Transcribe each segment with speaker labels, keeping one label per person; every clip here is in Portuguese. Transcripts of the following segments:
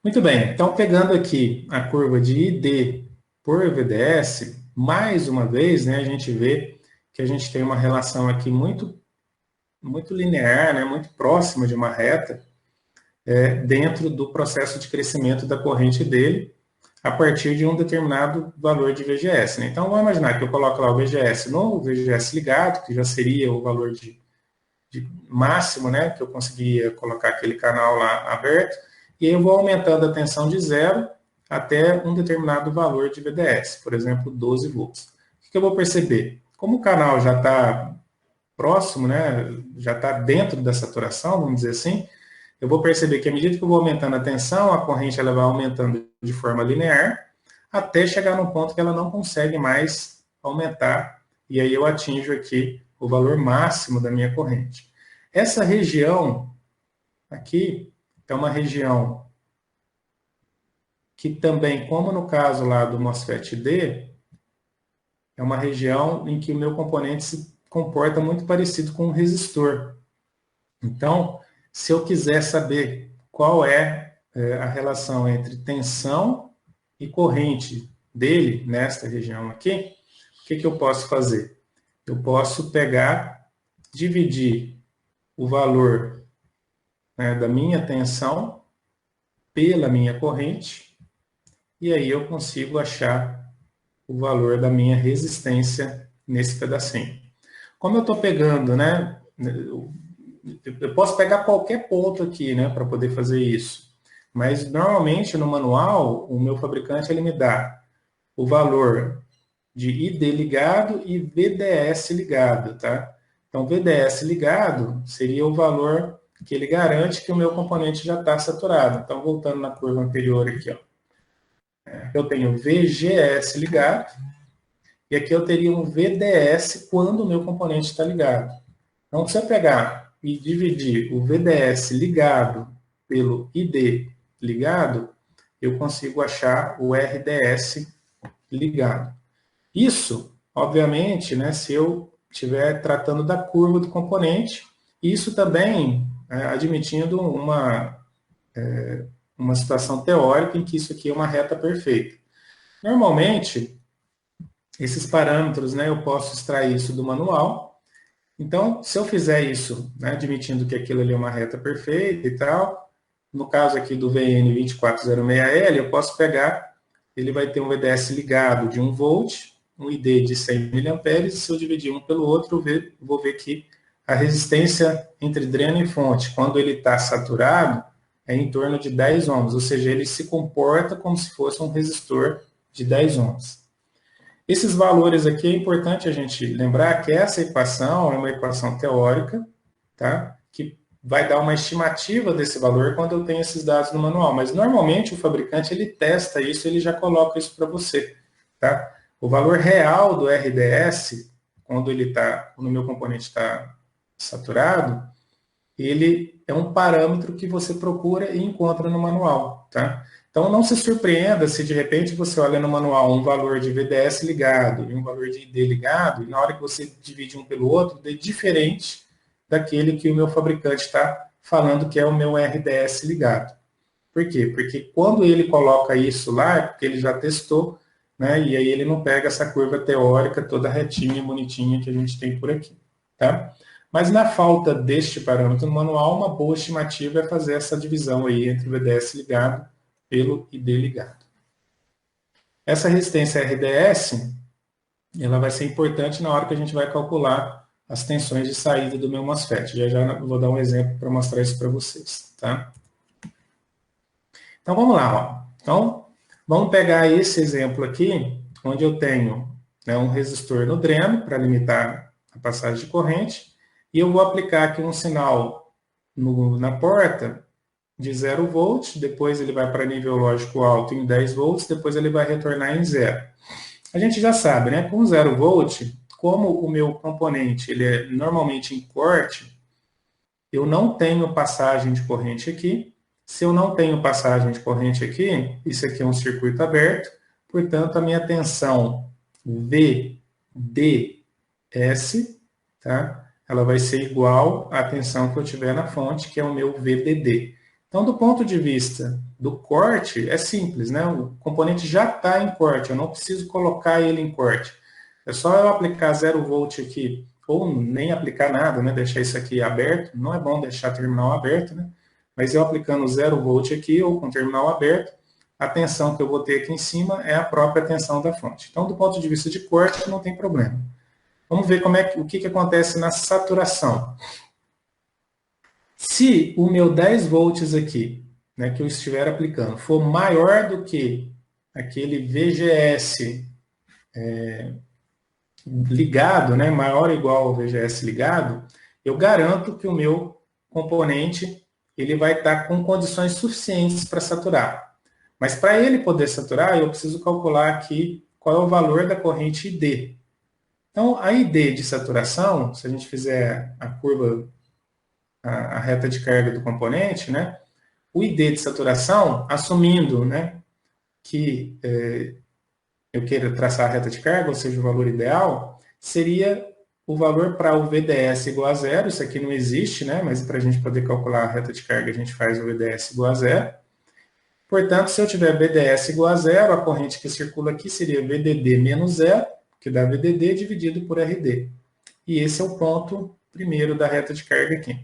Speaker 1: Muito bem, então pegando aqui a curva de ID por VDS, mais uma vez, né, a gente vê que a gente tem uma relação aqui muito linear, né, muito próxima de uma reta, dentro do processo de crescimento da corrente dele, a partir de um determinado valor de VGS. Né? Então, vamos imaginar que eu coloco lá o VGS no VGS ligado, que já seria o valor de máximo, né, que eu conseguia colocar aquele canal lá aberto, e aí eu vou aumentando a tensão de zero até um determinado valor de VDS, por exemplo, 12 volts. O que eu vou perceber? Como o canal já está próximo, né, já está dentro da saturação, vamos dizer assim, eu vou perceber que à medida que eu vou aumentando a tensão, a corrente ela vai aumentando de forma linear, até chegar no ponto que ela não consegue mais aumentar, e aí eu atinjo aqui o valor máximo da minha corrente. Essa região aqui é uma região que também, como no caso lá do MOSFET D, é uma região em que o meu componente se comporta muito parecido com um resistor. Então, se eu quiser saber qual é a relação entre tensão e corrente dele, nesta região aqui, o que eu posso fazer? Eu posso pegar, dividir o valor, né, da minha tensão pela minha corrente, e aí eu consigo achar o valor da minha resistência nesse pedacinho. Como eu estou pegando, né, eu posso pegar qualquer ponto aqui, né, para poder fazer isso. Mas normalmente no manual, o meu fabricante ele me dá o valor de ID ligado e VDS ligado, tá? Então, VDS ligado seria o valor que ele garante que o meu componente já está saturado. Então, voltando na curva anterior aqui, ó, eu tenho VGS ligado e aqui eu teria um VDS quando o meu componente está ligado. Então, se eu pegar e dividir o VDS ligado pelo ID ligado, eu consigo achar o RDS ligado. Isso, obviamente, né, se eu estiver tratando da curva do componente, isso também admitindo uma situação teórica em que isso aqui é uma reta perfeita. Normalmente, esses parâmetros, né, eu posso extrair isso do manual. Então, se eu fizer isso, né, admitindo que aquilo ali é uma reta perfeita e tal, no caso aqui do VN2406L, eu posso pegar, ele vai ter um VDS ligado de 1 volt, um ID de 100 miliamperes, e se eu dividir um pelo outro, eu vou ver que a resistência entre dreno e fonte, quando ele está saturado, é em torno de 10 ohms, ou seja, ele se comporta como se fosse um resistor de 10 ohms. Esses valores aqui é importante a gente lembrar que essa equação é uma equação teórica, tá? Que vai dar uma estimativa desse valor quando eu tenho esses dados no manual. Mas normalmente o fabricante ele testa isso, ele já coloca isso para você, tá? O valor real do RDS, quando quando o meu componente está saturado, ele é um parâmetro que você procura e encontra no manual, tá? Então não se surpreenda se de repente você olha no manual um valor de VDS ligado e um valor de ID ligado, e na hora que você divide um pelo outro, é diferente daquele que o meu fabricante está falando que é o meu RDS ligado. Por quê? Porque quando ele coloca isso lá, é porque ele já testou, né? E aí ele não pega essa curva teórica toda retinha, bonitinha que a gente tem por aqui, tá? Mas na falta deste parâmetro no manual, uma boa estimativa é fazer essa divisão aí entre o VDS ligado pelo ID ligado. Essa resistência RDS, ela vai ser importante na hora que a gente vai calcular as tensões de saída do meu MOSFET. Já já vou dar um exemplo para mostrar isso para vocês, tá? Então vamos lá, ó. Então vamos pegar esse exemplo aqui, onde eu tenho, né, um resistor no dreno para limitar a passagem de corrente, e eu vou aplicar aqui um sinal na porta de 0 volts, depois ele vai para nível lógico alto em 10 volts, depois ele vai retornar em zero. A gente já sabe, né? Com 0 volt, como o meu componente ele é normalmente em corte, eu não tenho passagem de corrente aqui. Se eu não tenho passagem de corrente aqui, isso aqui é um circuito aberto, portanto, a minha tensão VDS, tá? Ela vai ser igual à tensão que eu tiver na fonte, que é o meu VDD. Então, do ponto de vista do corte, é simples, né? O componente já está em corte, eu não preciso colocar ele em corte. É só eu aplicar 0 volt aqui, ou nem aplicar nada, né? Deixar isso aqui aberto. Não é bom deixar o terminal aberto, né? Mas eu aplicando 0 volt aqui, ou com o terminal aberto, a tensão que eu vou ter aqui em cima é a própria tensão da fonte. Então, do ponto de vista de corte, não tem problema. Vamos ver o que acontece na saturação. Se o meu 10 volts aqui, né, que eu estiver aplicando, for maior do que aquele VGS ligado, né, maior ou igual ao VGS ligado, eu garanto que o meu componente ele vai estar com condições suficientes para saturar. Mas para ele poder saturar, eu preciso calcular aqui qual é o valor da corrente ID. Então, a ID de saturação, se a gente fizer a curva, a reta de carga do componente, né, o ID de saturação, assumindo, né, que eu queira traçar a reta de carga, ou seja, o valor ideal, seria o valor para o VDS igual a zero. Isso aqui não existe, né, mas para a gente poder calcular a reta de carga, a gente faz o VDS igual a zero. Portanto, se eu tiver VDS igual a zero, a corrente que circula aqui seria VDD menos zero, que dá VDD dividido por RD. E esse é o ponto primeiro da reta de carga aqui.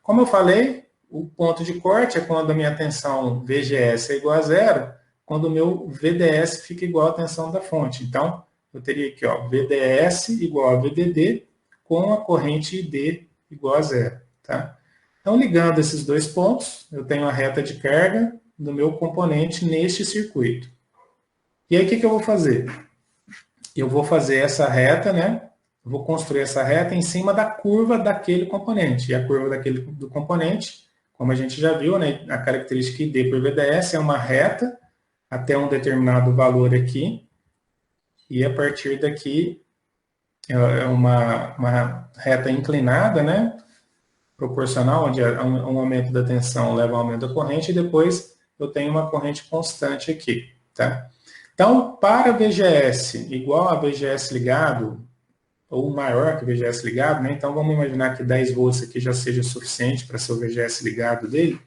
Speaker 1: Como eu falei, o ponto de corte é quando a minha tensão VGS é igual a zero, quando o meu VDS fica igual à tensão da fonte. Então, eu teria aqui, ó, VDS igual a VDD com a corrente ID igual a zero. Tá? Então, ligando esses dois pontos, eu tenho a reta de carga do meu componente neste circuito. E aí, o que eu vou fazer? Eu vou fazer essa reta, né? Eu vou construir essa reta em cima da curva daquele componente. E a curva do componente, como a gente já viu, né? A característica ID por VDS é uma reta até um determinado valor aqui. E a partir daqui é uma reta inclinada, né? Proporcional, onde um aumento da tensão leva ao aumento da corrente. E depois eu tenho uma corrente constante aqui, tá? Então, para VGS igual a VGS ligado, ou maior que VGS ligado, né? Então vamos imaginar que 10 volts aqui já seja suficiente para ser o VGS ligado dele.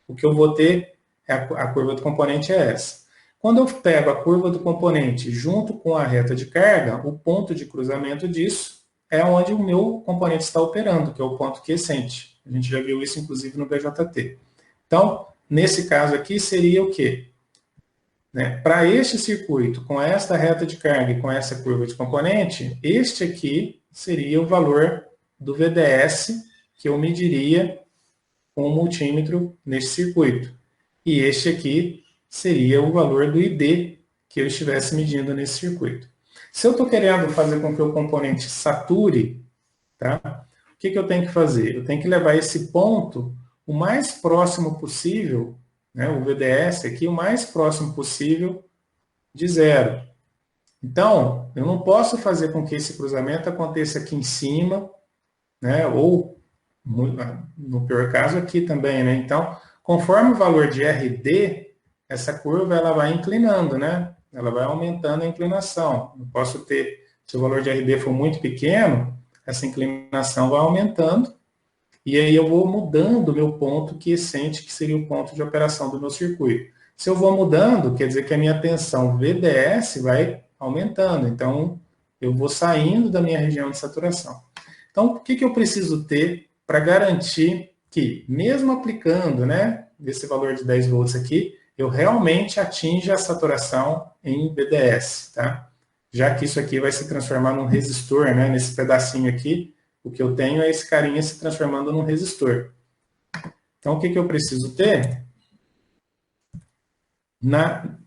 Speaker 1: O que eu vou ter, a curva do componente é essa. Quando eu pego a curva do componente junto com a reta de carga, o ponto de cruzamento disso é onde o meu componente está operando, que é o ponto quiescente. A gente já viu isso, inclusive, no BJT. Então, nesse caso aqui, seria o quê? Né? Para este circuito, com esta reta de carga e com essa curva de componente, este aqui seria o valor do VDS que eu mediria com o multímetro neste circuito. E este aqui seria o valor do ID que eu estivesse medindo nesse circuito. Se eu estou querendo fazer com que o componente sature, tá? O que eu tenho que fazer? Eu tenho que levar esse ponto o mais próximo possível, né, o VDS aqui, o mais próximo possível de zero. Então, eu não posso fazer com que esse cruzamento aconteça aqui em cima, né, ou, no pior caso, aqui também. Né? Então, conforme o valor de RD, essa curva ela vai inclinando, né? Ela vai aumentando a inclinação. Eu posso ter, se o valor de RD for muito pequeno, essa inclinação vai aumentando, e aí eu vou mudando o meu ponto quiescente, que seria o ponto de operação do meu circuito. Se eu vou mudando, quer dizer que a minha tensão VDS vai aumentando. Então, eu vou saindo da minha região de saturação. Então, o que eu preciso ter para garantir que, mesmo aplicando, né, esse valor de 10 volts aqui, eu realmente atinja a saturação em VDS, tá? Já que isso aqui vai se transformar num resistor, né, nesse pedacinho aqui, o que eu tenho é esse carinha se transformando num resistor. Então, o que eu preciso ter?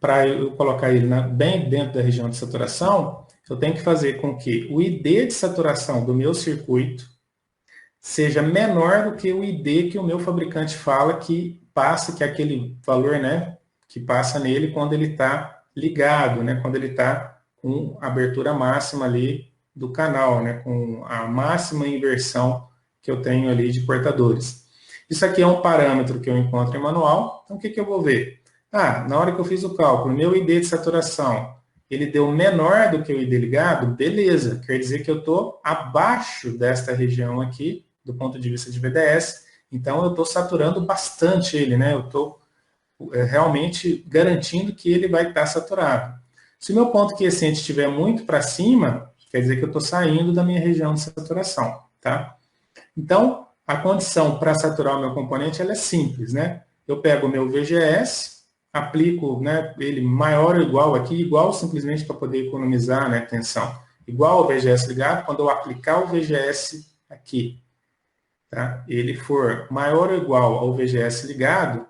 Speaker 1: Para eu colocar ele bem dentro da região de saturação, eu tenho que fazer com que o ID de saturação do meu circuito seja menor do que o ID que o meu fabricante fala que passa, que é aquele valor, né, que passa nele quando ele está ligado, né, quando ele está com a abertura máxima ali do canal, né, com a máxima inversão que eu tenho ali de portadores. Isso aqui é um parâmetro que eu encontro em manual, então o que eu vou ver? Na hora que eu fiz o cálculo, meu ID de saturação, ele deu menor do que o ID ligado, beleza, quer dizer que eu estou abaixo desta região aqui, do ponto de vista de VDS, Então, eu estou saturando bastante ele, né? Eu estou realmente garantindo que ele vai estar saturado. Se o meu ponto quiescente estiver muito para cima, quer dizer que eu estou saindo da minha região de saturação, tá? Então, a condição para saturar o meu componente ela é simples, né? Eu pego o meu VGS, aplico, né, ele maior ou igual aqui, igual simplesmente para poder economizar, né, tensão. Igual ao VGS ligado, quando eu aplicar o VGS aqui, tá? Ele for maior ou igual ao VGS ligado,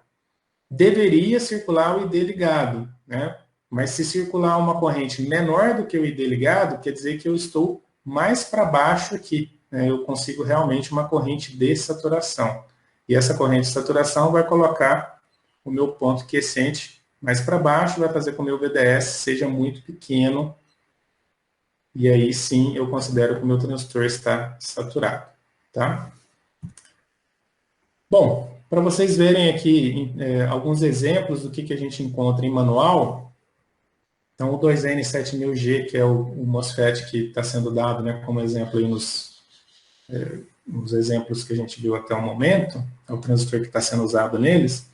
Speaker 1: deveria circular o ID ligado, né? Mas se circular uma corrente menor do que o ID ligado, quer dizer que eu estou mais para baixo aqui, né? Eu consigo realmente uma corrente de saturação. E essa corrente de saturação vai colocar o meu ponto quiescente mais para baixo, vai fazer com que o meu VDS seja muito pequeno, e aí sim eu considero que o meu transistor está saturado, tá? Bom, para vocês verem aqui alguns exemplos do que a gente encontra em manual, então o 2N7000G, que é o MOSFET que está sendo dado, né, como exemplo aí nos exemplos que a gente viu até o momento, é o transistor que está sendo usado neles.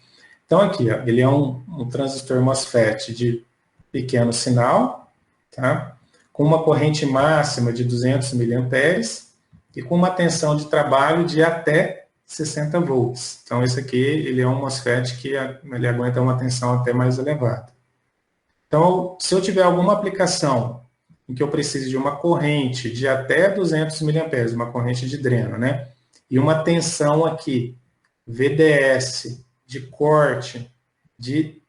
Speaker 1: Então aqui, ó, ele é um transistor MOSFET de pequeno sinal, tá? Com uma corrente máxima de 200 miliamperes e com uma tensão de trabalho de até 60 volts. Então, esse aqui ele é um MOSFET que ele aguenta uma tensão até mais elevada. Então, se eu tiver alguma aplicação em que eu precise de uma corrente de até 200 miliamperes, uma corrente de dreno, né? E uma tensão aqui, VDS, de corte, de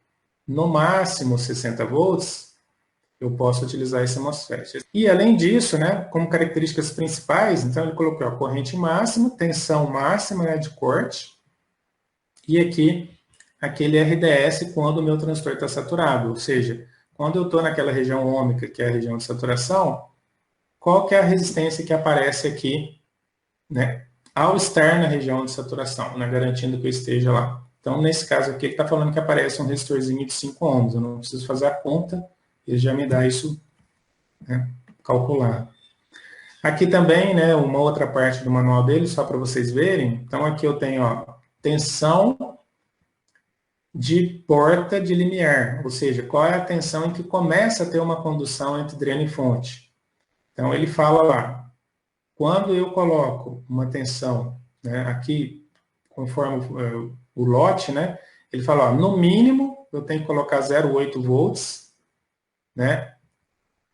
Speaker 1: no máximo 60 volts, eu posso utilizar esse MOSFET. E além disso, né, como características principais, então ele colocou a corrente máxima, tensão máxima, né, de corte, e aqui aquele RDS quando o meu transistor está saturado, ou seja, quando eu estou naquela região ômica, que é a região de saturação, qual que é a resistência que aparece aqui, né, ao estar na região de saturação, né, garantindo que eu esteja lá. Então, nesse caso aqui, ele está falando que aparece um resistorzinho de 5 ohms, eu não preciso fazer a conta, ele já me dá isso, né, calculado. Aqui também, né, uma outra parte do manual dele, só para vocês verem. Então, aqui eu tenho, ó, tensão de porta de limiar, ou seja, qual é a tensão em que começa a ter uma condução entre dreno e fonte. Então, ele fala lá, quando eu coloco uma tensão, né, aqui, conforme o lote, né, ele fala, ó, no mínimo, eu tenho que colocar 0,8 volts, né,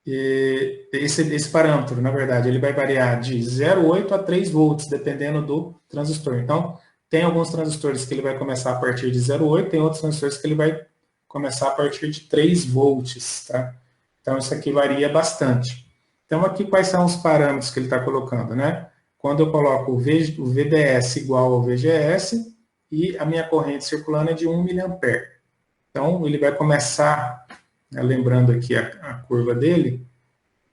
Speaker 1: e esse parâmetro, na verdade, ele vai variar de 0,8 a 3 volts, dependendo do transistor. Então, tem alguns transistores que ele vai começar a partir de 0,8, tem outros transistores que ele vai começar a partir de 3 volts, tá? Então, isso aqui varia bastante. Então, aqui quais são os parâmetros que ele está colocando, né? Quando eu coloco o VDS igual ao VGS e a minha corrente circulando é de 1 mA. Então, ele vai começar, né, lembrando aqui a curva dele,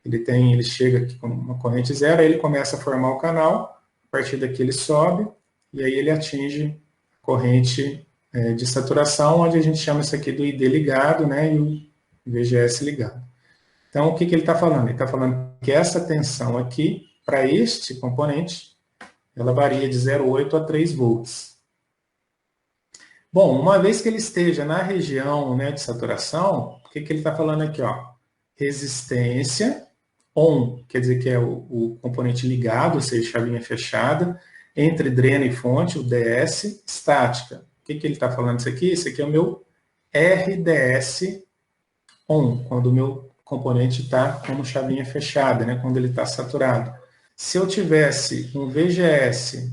Speaker 1: ele chega aqui com uma corrente zero, aí ele começa a formar o canal, a partir daqui ele sobe, e aí ele atinge a corrente de saturação, onde a gente chama isso aqui do ID ligado, né, e o VGS ligado. Então, o que ele está falando? Ele está falando que essa tensão aqui, para este componente, ela varia de 0,8 a 3 volts. Bom, uma vez que ele esteja na região, né, de saturação, o que ele está falando aqui? Ó? Resistência ON, quer dizer que é o componente ligado, ou seja, chavinha fechada, entre dreno e fonte, o DS, estática. O que ele está falando isso aqui? Isso aqui é o meu RDS ON, quando o meu componente está como chavinha fechada, né, quando ele está saturado. Se eu tivesse um VGS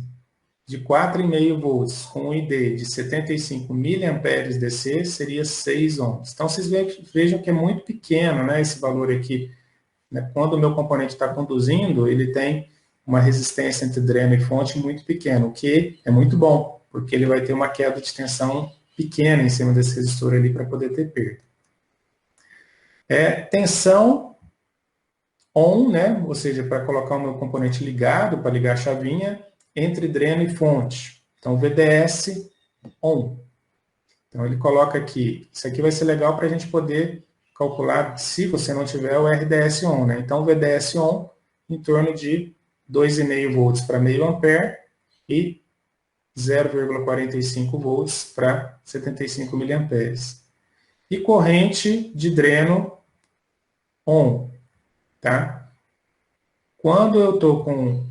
Speaker 1: de 4,5 volts com um ID de 75 mA DC, seria 6 ohms. Então, vocês vejam que é muito pequeno, né, esse valor aqui. Né? Quando o meu componente está conduzindo, ele tem uma resistência entre dreno e fonte muito pequena, o que é muito bom, porque ele vai ter uma queda de tensão pequena em cima desse resistor ali para poder ter perda. Tensão ON, né? Ou seja, para colocar o meu componente ligado, para ligar a chavinha, entre dreno e fonte. Então, VDS ON. Então, ele coloca aqui, isso aqui vai ser legal para a gente poder calcular, se você não tiver, o RDS ON, né? Então, o VDS ON em torno de 2,5 volts para meio ampere e 0,45 volts para 75 miliamperes. E corrente de dreno on, tá? Quando eu estou com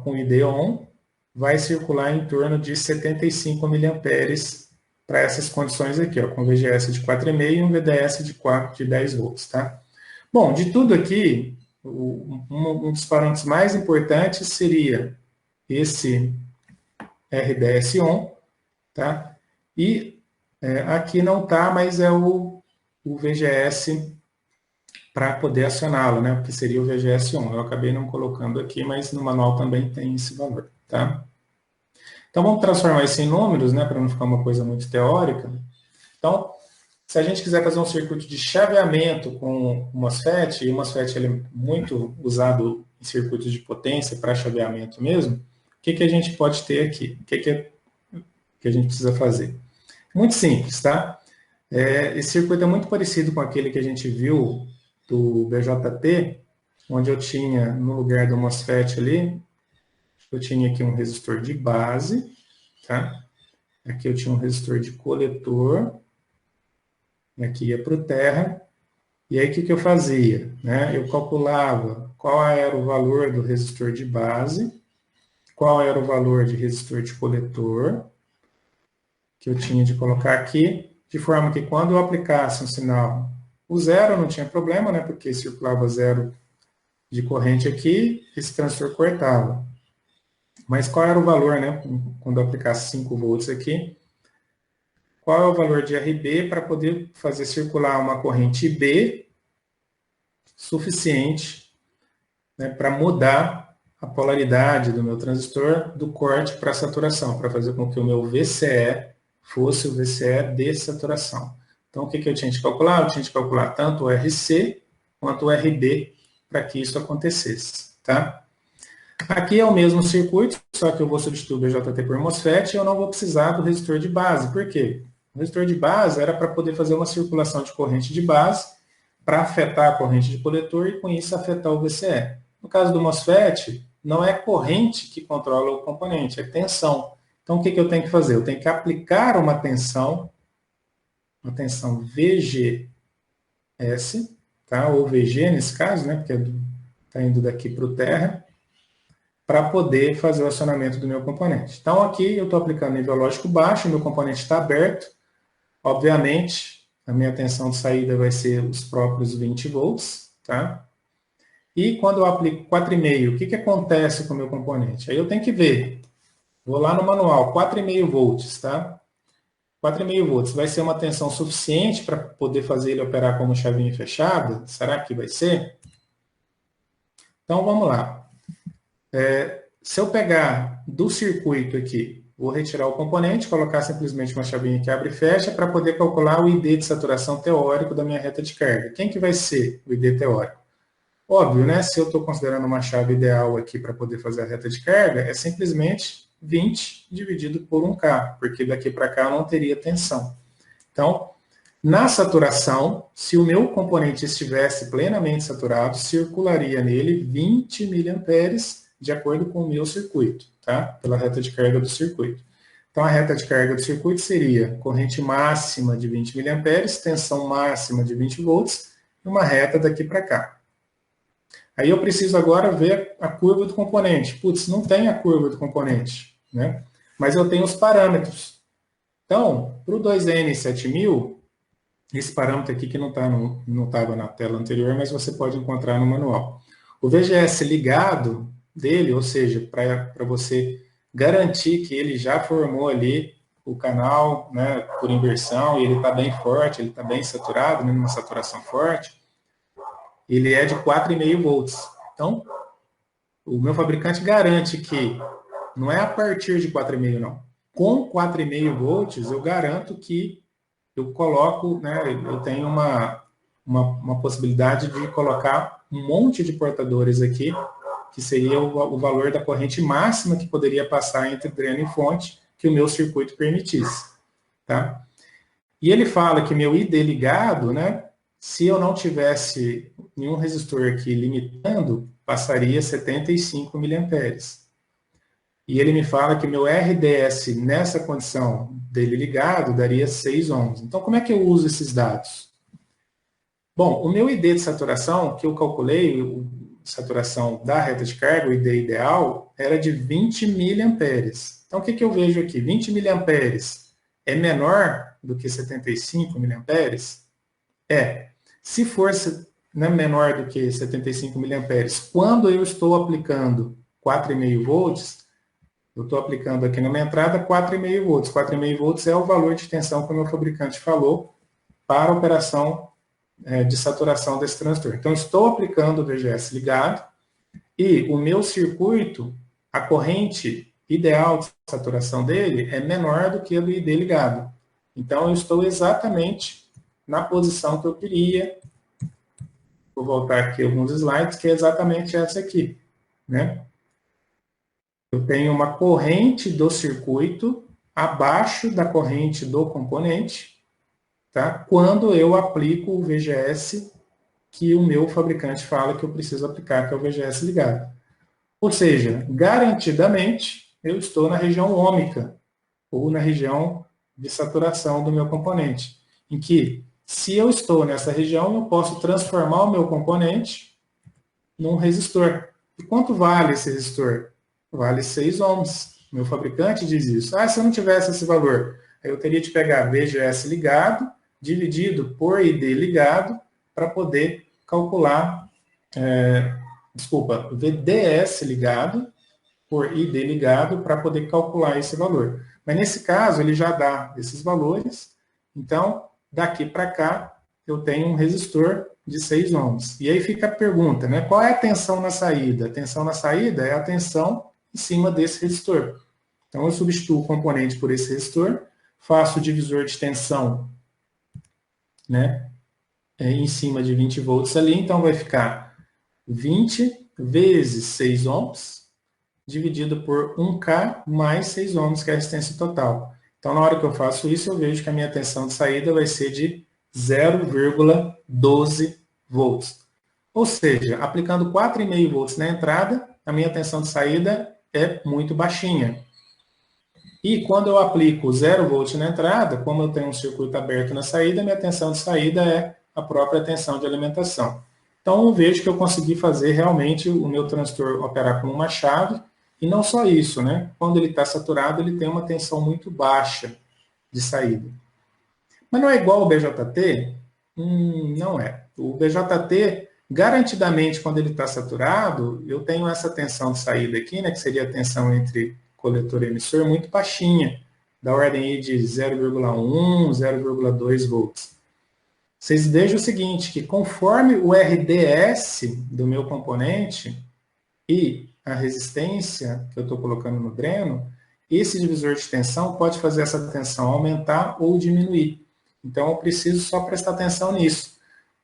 Speaker 1: o ID on, vai circular em torno de 75 miliamperes para essas condições aqui, ó, com VGS de 4,5 e um VDS de 10 volts, tá? Bom, de tudo aqui, um dos parâmetros mais importantes seria esse RDS on, tá? E aqui não está, mas é o VGS para poder acioná-lo, né? Porque seria o VGS on. Eu acabei não colocando aqui, mas no manual também tem esse valor, tá? Então vamos transformar isso em números, né? Para não ficar uma coisa muito teórica. Então, se a gente quiser fazer um circuito de chaveamento com o MOSFET, e o MOSFET ele é muito usado em circuitos de potência para chaveamento mesmo, o que a gente pode ter aqui? O que a gente precisa fazer? Muito simples, tá? Esse circuito é muito parecido com aquele que a gente viu do BJT, onde eu tinha, no lugar do MOSFET ali, eu tinha aqui um resistor de base, tá? Aqui eu tinha um resistor de coletor, aqui ia para o terra, e aí o que eu fazia? Né? Eu calculava qual era o valor do resistor de base, qual era o valor de resistor de coletor, que eu tinha de colocar aqui, de forma que quando eu aplicasse um sinal, o zero não tinha problema, né? Porque circulava zero de corrente aqui, esse transistor cortava. Mas qual era o valor, né? Quando eu aplicasse 5 volts aqui, qual é o valor de RB para poder fazer circular uma corrente B suficiente, né, para mudar a polaridade do meu transistor do corte para a saturação, para fazer com que o meu VCE fosse o VCE de saturação. Então, o que eu tinha de calcular? Eu tinha de calcular tanto o RC quanto o RB para que isso acontecesse, tá? Aqui é o mesmo circuito, só que eu vou substituir o BJT por MOSFET e eu não vou precisar do resistor de base. Por quê? O resistor de base era para poder fazer uma circulação de corrente de base para afetar a corrente de coletor e com isso afetar o VCE. No caso do MOSFET, não é corrente que controla o componente, é tensão. Então, o que eu tenho que fazer? Eu tenho que aplicar uma tensão VGS, tá? Ou VG nesse caso, né? Porque está indo daqui para o terra, para poder fazer o acionamento do meu componente. Então, aqui eu estou aplicando nível lógico baixo, meu componente está aberto. Obviamente, a minha tensão de saída vai ser os próprios 20 volts, tá? E quando eu aplico 4,5, o que acontece com o meu componente? Aí eu tenho que ver. Vou lá no manual, 4,5 volts, tá? 4,5 volts vai ser uma tensão suficiente para poder fazer ele operar como chavinha fechada? Será que vai ser? Então, vamos lá. Se eu pegar do circuito aqui, vou retirar o componente, colocar simplesmente uma chavinha que abre e fecha para poder calcular o ID de saturação teórico da minha reta de carga. Quem que vai ser o ID teórico? Óbvio, né? Se eu estou considerando uma chave ideal aqui para poder fazer a reta de carga, é simplesmente 20 dividido por 1K, porque daqui para cá eu não teria tensão. Então, na saturação, se o meu componente estivesse plenamente saturado, circularia nele 20 miliamperes de acordo com o meu circuito, tá? Pela reta de carga do circuito. Então, a reta de carga do circuito seria corrente máxima de 20 miliamperes, tensão máxima de 20 volts, e uma reta daqui para cá. Aí eu preciso agora ver a curva do componente. Putz, não tem a curva do componente, né? Mas eu tenho os parâmetros. Então, para o 2N7000, esse parâmetro aqui que não estava na tela anterior, mas você pode encontrar no manual. O VGS ligado dele, ou seja, para você garantir que ele já formou ali o canal, né, por inversão, e ele está bem forte, ele está bem saturado, né, numa saturação forte, ele é de 4,5 volts. Então, o meu fabricante garante que não é a partir de 4,5, não. Com 4,5 volts, eu garanto que eu coloco, né, eu tenho uma possibilidade de colocar um monte de portadores aqui, que seria o valor da corrente máxima que poderia passar entre dreno e fonte, que o meu circuito permitisse. Tá? E ele fala que meu ID ligado, né, se eu não tivesse nenhum resistor aqui limitando, passaria 75 miliamperes. e ele me fala que meu RDS nessa condição dele ligado daria 6 ohms. Então, como é que eu uso esses dados? Bom, o meu ID de saturação, que eu calculei, saturação da reta de carga, o ID ideal, era de 20 miliamperes. Então, o que eu vejo aqui? 20 miliamperes é menor do que 75 miliamperes? É. Se for menor do que 75 miliamperes, quando eu estou aplicando 4,5 volts, eu estou aplicando aqui na minha entrada 4,5 volts. 4,5 volts é o valor de tensão que o meu fabricante falou para a operação de saturação desse transistor. Então, estou aplicando o VGS ligado e o meu circuito, a corrente ideal de saturação dele é menor do que a do ID ligado. Então, eu estou exatamente na posição que eu queria. Vou voltar aqui alguns slides, que é exatamente essa aqui, né? Eu tenho uma corrente do circuito abaixo da corrente do componente, tá? Quando eu aplico o VGS que o meu fabricante fala que eu preciso aplicar, que é o VGS ligado. Ou seja, garantidamente, eu estou na região ôhmica, ou na região de saturação do meu componente, em que, se eu estou nessa região, eu posso transformar o meu componente num resistor. E quanto vale esse resistor? Vale 6 ohms. Meu fabricante diz isso. Se eu não tivesse esse valor, eu teria de pegar VGS ligado, dividido por ID ligado, para poder calcular, VDS ligado por ID ligado, para poder calcular esse valor. Mas nesse caso, ele já dá esses valores, então, daqui para cá, eu tenho um resistor de 6 ohms. E aí fica a pergunta, né? Qual é a tensão na saída? A tensão na saída é a tensão em cima desse resistor. Então, eu substituo o componente por esse resistor, faço o divisor de tensão, né, em cima de 20 volts ali, então vai ficar 20 vezes 6 ohms, dividido por 1K mais 6 ohms, que é a resistência total. Então, na hora que eu faço isso, eu vejo que a minha tensão de saída vai ser de 0,12 volts. Ou seja, aplicando 4,5 volts na entrada, a minha tensão de saída é muito baixinha. E quando eu aplico 0 volt na entrada, como eu tenho um circuito aberto na saída, minha tensão de saída é a própria tensão de alimentação. Então, eu vejo que eu consegui fazer realmente o meu transistor operar como uma chave, e não só isso, né? Quando ele está saturado, ele tem uma tensão muito baixa de saída. Mas não é igual ao BJT? Não é. O BJT, garantidamente, quando ele está saturado, eu tenho essa tensão de saída aqui, né, que seria a tensão entre coletor e emissor, muito baixinha, da ordem de 0,1, 0,2 volts. Vocês vejam o seguinte, que conforme o RDS do meu componente e a resistência que eu estou colocando no dreno, esse divisor de tensão pode fazer essa tensão aumentar ou diminuir. Então, eu preciso só prestar atenção nisso.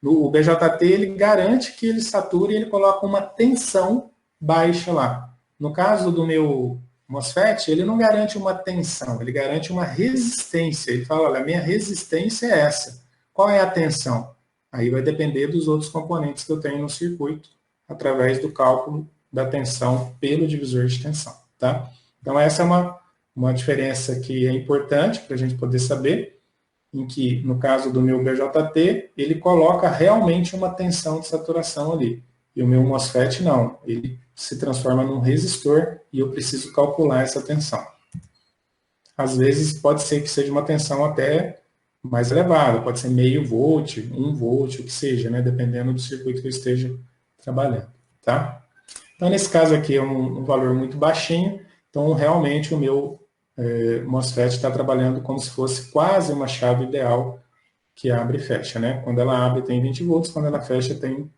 Speaker 1: O BJT, ele garante que ele satura e ele coloca uma tensão baixa lá. No caso do meu MOSFET, ele não garante uma tensão, ele garante uma resistência. Ele fala, olha, a minha resistência é essa. Qual é a tensão? Aí vai depender dos outros componentes que eu tenho no circuito, através do cálculo da tensão pelo divisor de tensão. Tá? Então, essa é uma diferença que é importante para a gente poder saber, em que, no caso do meu BJT, ele coloca realmente uma tensão de saturação ali. E o meu MOSFET não, ele se transforma num resistor e eu preciso calcular essa tensão. Às vezes pode ser que seja uma tensão até mais elevada, pode ser meio volt, 1 volt, o que seja, né, dependendo do circuito que eu esteja trabalhando. Tá? Então, nesse caso aqui é um valor muito baixinho, então realmente o meu MOSFET está trabalhando como se fosse quase uma chave ideal que abre e fecha, né? Quando ela abre tem 20 volts, quando ela fecha tem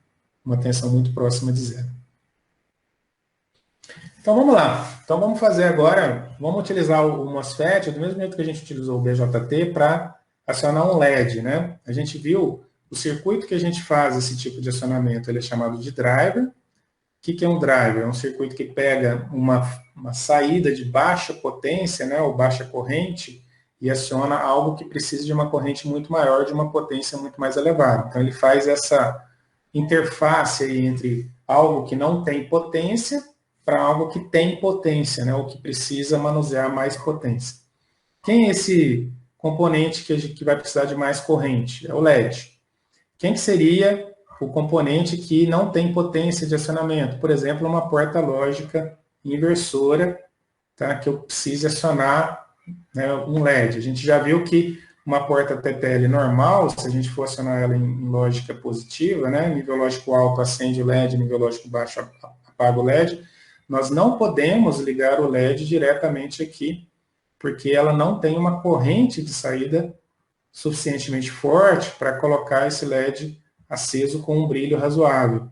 Speaker 1: uma tensão muito próxima de zero. Então vamos lá. Então vamos fazer agora, vamos utilizar o MOSFET do mesmo jeito que a gente utilizou o BJT para acionar um LED, né? A gente viu o circuito que a gente faz esse tipo de acionamento, ele é chamado de driver. O que é um driver? É um circuito que pega uma saída de baixa potência, né, ou baixa corrente, e aciona algo que precisa de uma corrente muito maior, de uma potência muito mais elevada. Então, ele faz essa interface aí entre algo que não tem potência para algo que tem potência, né, ou que precisa manusear mais potência. Quem é esse componente que vai precisar de mais corrente? É o LED. Quem que seria o componente que não tem potência de acionamento? Por exemplo, uma porta lógica inversora, tá, que eu precise acionar, né, um LED. A gente já viu que uma porta TTL normal, se a gente for acionar ela em lógica positiva, né, nível lógico alto acende o LED, nível lógico baixo apaga o LED, nós não podemos ligar o LED diretamente aqui, porque ela não tem uma corrente de saída suficientemente forte para colocar esse LED aceso com um brilho razoável.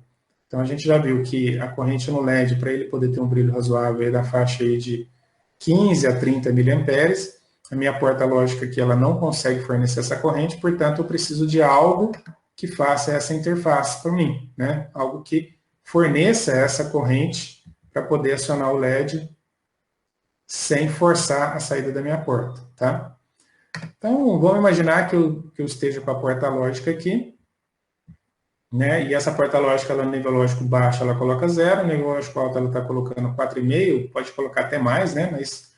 Speaker 1: Então a gente já viu que a corrente no LED, para ele poder ter um brilho razoável, é da faixa aí de 15 a 30 miliamperes. A minha porta lógica aqui ela não consegue fornecer essa corrente, portanto eu preciso de algo que faça essa interface para mim, né? Algo que forneça essa corrente para poder acionar o LED sem forçar a saída da minha porta, tá? Então, vamos imaginar que eu esteja com a porta lógica aqui, né? E essa porta lógica, ela, no nível lógico baixo, ela coloca 0, no nível lógico alto, ela está colocando 4,5, pode colocar até mais, né? Mas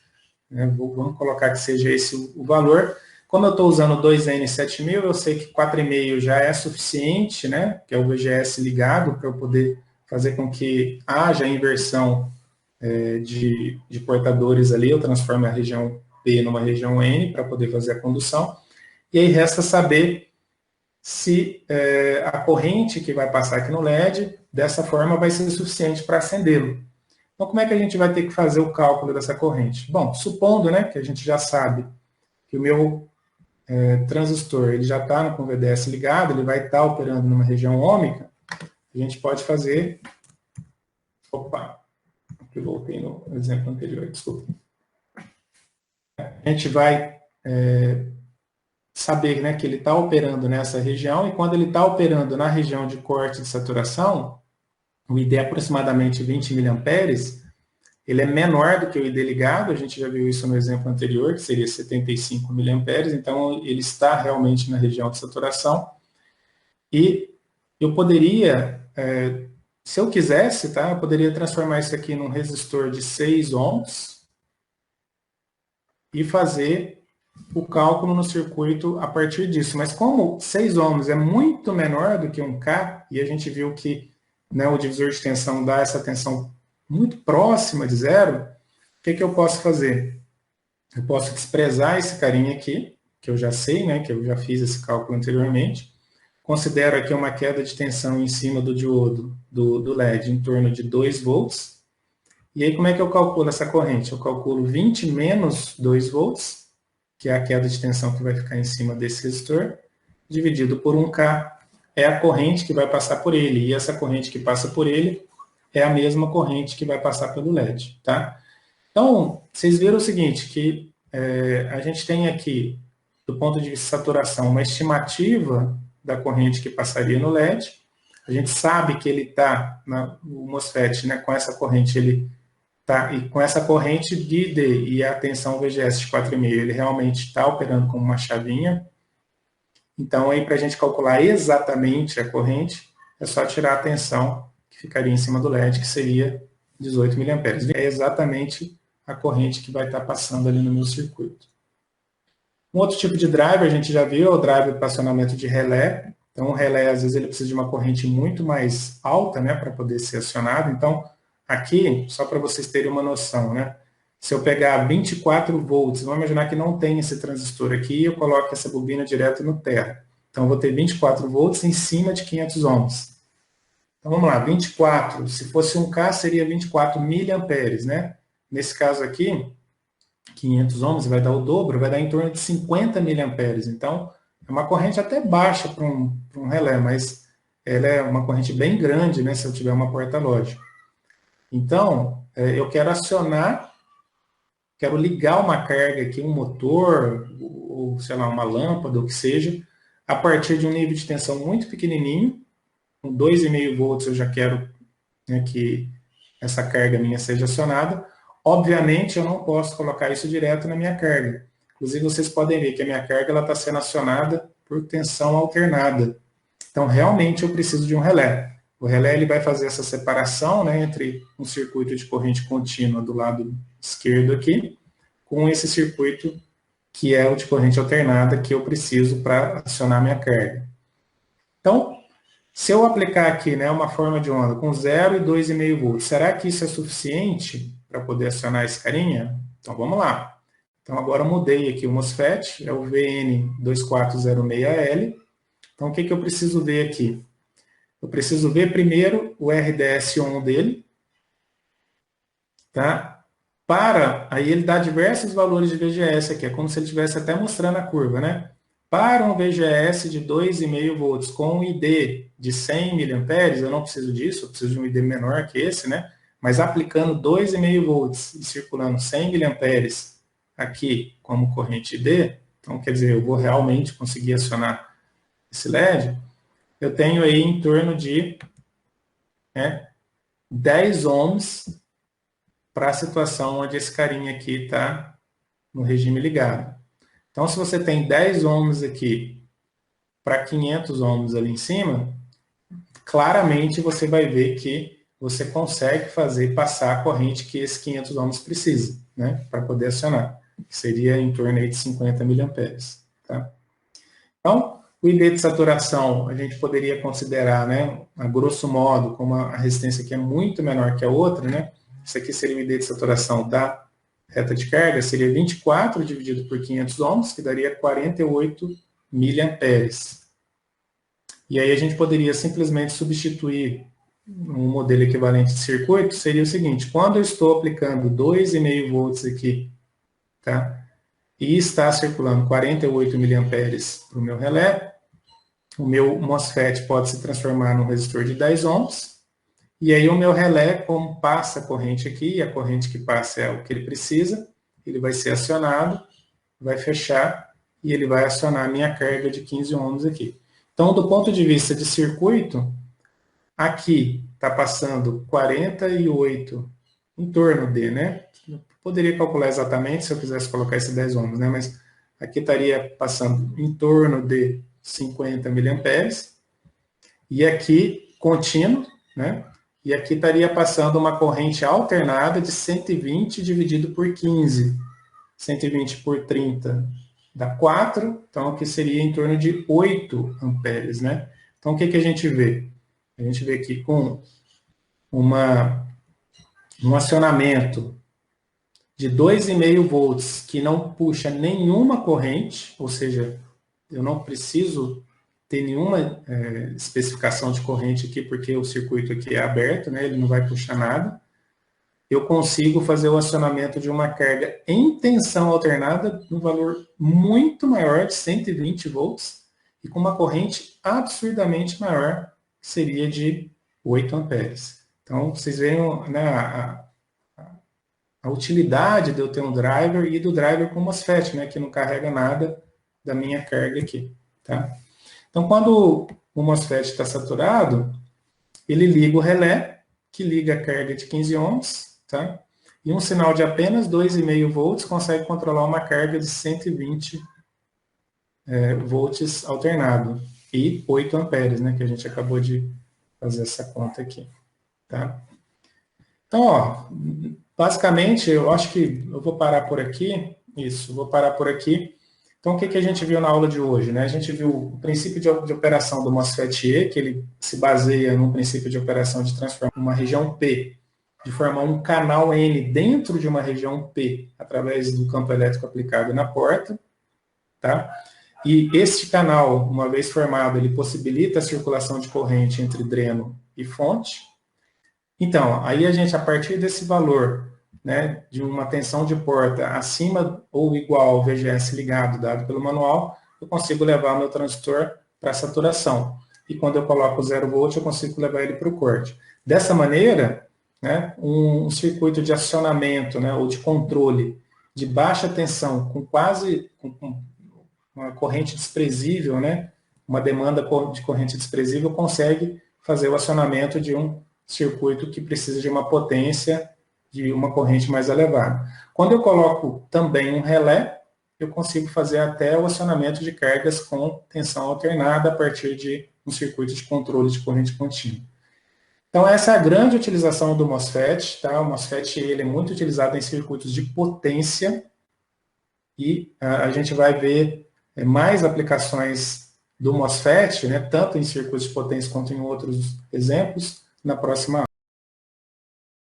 Speaker 1: né, vamos colocar que seja esse o valor. Como eu estou usando 2N7000, eu sei que 4,5 já é suficiente, né? Que é o VGS ligado, para eu poder fazer com que haja inversão de portadores ali, eu transformo a região P numa região N para poder fazer a condução. E aí resta saber se a corrente que vai passar aqui no LED, dessa forma, vai ser suficiente para acendê-lo. Então, como é que a gente vai ter que fazer o cálculo dessa corrente? Bom, supondo, né, que a gente já sabe que o meu transistor ele já está com o VDS ligado, ele vai estar operando numa região ômica, a gente pode fazer... Opa, eu voltei no exemplo anterior, desculpa. A gente vai saber, né, que ele está operando nessa região, e quando ele está operando na região de corte de saturação, o ID é aproximadamente 20 miliamperes, ele é menor do que o ID ligado, a gente já viu isso no exemplo anterior, que seria 75 miliamperes, então ele está realmente na região de saturação, e eu poderia, se eu quisesse, tá, eu poderia transformar isso aqui num resistor de 6 ohms, e fazer o cálculo no circuito a partir disso. Mas como 6 ohms é muito menor do que 1K, e a gente viu que, né, o divisor de tensão dá essa tensão muito próxima de zero, o que eu posso fazer? Eu posso desprezar esse carinha aqui, que eu já sei, né, que eu já fiz esse cálculo anteriormente, considero aqui uma queda de tensão em cima do diodo do LED em torno de 2 volts, e aí como é que eu calculo essa corrente? Eu calculo 20 menos 2 volts, que é a queda de tensão que vai ficar em cima desse resistor, dividido por 1K, é a corrente que vai passar por ele, e essa corrente que passa por ele é a mesma corrente que vai passar pelo LED, tá? Então, vocês viram o seguinte, que a gente tem aqui, do ponto de vista de saturação, uma estimativa da corrente que passaria no LED, a gente sabe que ele está, o MOSFET, né, com essa corrente, ele tá, e com essa corrente de ID e a tensão VGS de 4,5, ele realmente está operando como uma chavinha. Então, aí para a gente calcular exatamente a corrente, é só tirar a tensão que ficaria em cima do LED, que seria 18 miliamperes. É exatamente a corrente que vai estar passando ali no meu circuito. Um outro tipo de driver, a gente já viu, é o driver para acionamento de relé. Então, o relé, às vezes, ele precisa de uma corrente muito mais alta, né, para poder ser acionado. Então, aqui, só para vocês terem uma noção, né? Se eu pegar 24 volts, vamos imaginar que não tem esse transistor aqui, e eu coloco essa bobina direto no terra. Então, eu vou ter 24 volts em cima de 500 ohms. Então, vamos lá, 24, se fosse 1K, seria 24 miliamperes, né? Nesse caso aqui, 500 ohms vai dar o dobro, vai dar em torno de 50 miliamperes. Então, é uma corrente até baixa para um relé, mas ela é uma corrente bem grande, né, se eu tiver uma porta lógica. Então, eu quero acionar, quero ligar uma carga aqui, um motor, ou sei lá, uma lâmpada, ou o que seja, a partir de um nível de tensão muito pequenininho, com 2,5 volts eu já quero, né, que essa carga minha seja acionada. Obviamente, eu não posso colocar isso direto na minha carga. Inclusive, vocês podem ver que a minha carga está sendo acionada por tensão alternada. Então, realmente, eu preciso de um relé. O relé ele vai fazer essa separação, né, entre um circuito de corrente contínua do lado esquerdo aqui, com esse circuito que é o de corrente alternada que eu preciso para acionar minha carga. Então, se eu aplicar aqui, né, uma forma de onda com 0 e 2,5 volts, será que isso é suficiente para poder acionar esse carinha? Então vamos lá. Então agora eu mudei aqui o MOSFET, é o VN2406L. Então o que eu preciso ver aqui? Eu preciso ver primeiro o RDS-on dele, tá? Aí ele dá diversos valores de VGS aqui, é como se ele estivesse até mostrando a curva, né? Para um VGS de 2,5 volts com um ID de 100 mA, eu não preciso disso, eu preciso de um ID menor que esse, né? Mas aplicando 2,5 volts e circulando 100 mA aqui como corrente ID, então quer dizer, eu vou realmente conseguir acionar esse LED, eu tenho aí em torno de 10 ohms para a situação onde esse carinha aqui está no regime ligado. Então, se você tem 10 ohms aqui para 500 ohms ali em cima, claramente você vai ver que você consegue fazer passar a corrente que esse 500 ohms precisa, né, para poder acionar, que seria em torno aí de 50 mA. Tá? Então, o ID de saturação a gente poderia considerar, né, a grosso modo, como a resistência aqui é muito menor que a outra, né, isso aqui seria o ID de saturação da reta de carga, seria 24 dividido por 500 ohms, que daria 48 miliamperes. E aí a gente poderia simplesmente substituir um modelo equivalente de circuito, seria o seguinte, quando eu estou aplicando 2,5 volts aqui, tá, e está circulando 48 miliamperes para o meu relé, o meu MOSFET pode se transformar num resistor de 10 ohms, e aí o meu relé, como passa a corrente aqui, e a corrente que passa é o que ele precisa, ele vai ser acionado, vai fechar, e ele vai acionar a minha carga de 15 ohms aqui. Então, do ponto de vista de circuito, aqui está passando 48, em torno de, né? Eu poderia calcular exatamente se eu quisesse colocar esse 10 ohms, né? Mas aqui estaria passando em torno de 50 miliamperes, e aqui contínuo, né? E aqui estaria passando uma corrente alternada de 120 dividido por 15. 120 por 30 dá 4, então aqui seria em torno de 8 amperes, né? Então o que a gente vê? A gente vê aqui com um acionamento de 2,5 volts que não puxa nenhuma corrente, ou seja, eu não preciso ter nenhuma especificação de corrente aqui, porque o circuito aqui é aberto, né? Ele não vai puxar nada. Eu consigo fazer o acionamento de uma carga em tensão alternada no valor muito maior, de 120 volts, e com uma corrente absurdamente maior, que seria de 8 amperes. Então, vocês veem, né, a utilidade de eu ter um driver e do driver com MOSFET, né, que não carrega nada da minha carga aqui. Tá? Então, quando o MOSFET está saturado, ele liga o relé, que liga a carga de 15 ohms, tá? E um sinal de apenas 2,5 volts consegue controlar uma carga de 120 volts alternado e 8 amperes, né, que a gente acabou de fazer essa conta aqui. Tá? Então, ó, basicamente, eu acho que eu vou parar por aqui. Isso, vou parar por aqui. Então, o que a gente viu na aula de hoje? Né? A gente viu o princípio de operação do MOSFET-E, que ele se baseia no princípio de operação de transformar uma região P, de formar um canal N dentro de uma região P, através do campo elétrico aplicado na porta. Tá? E este canal, uma vez formado, ele possibilita a circulação de corrente entre dreno e fonte. Então, aí a gente, a partir desse valor, né, de uma tensão de porta acima ou igual ao VGS ligado, dado pelo manual, eu consigo levar meu transistor para saturação. E quando eu coloco 0 volt, eu consigo levar ele para o corte. Dessa maneira, né, um circuito de acionamento, né, ou de controle de baixa tensão, com uma corrente desprezível, né, uma demanda de corrente desprezível, consegue fazer o acionamento de um circuito que precisa de uma potência de uma corrente mais elevada. Quando eu coloco também um relé, eu consigo fazer até o acionamento de cargas com tensão alternada a partir de um circuito de controle de corrente contínua. Então, essa é a grande utilização do MOSFET. Tá? O MOSFET ele é muito utilizado em circuitos de potência e a gente vai ver mais aplicações do MOSFET, né, tanto em circuitos de potência quanto em outros exemplos, na próxima aula.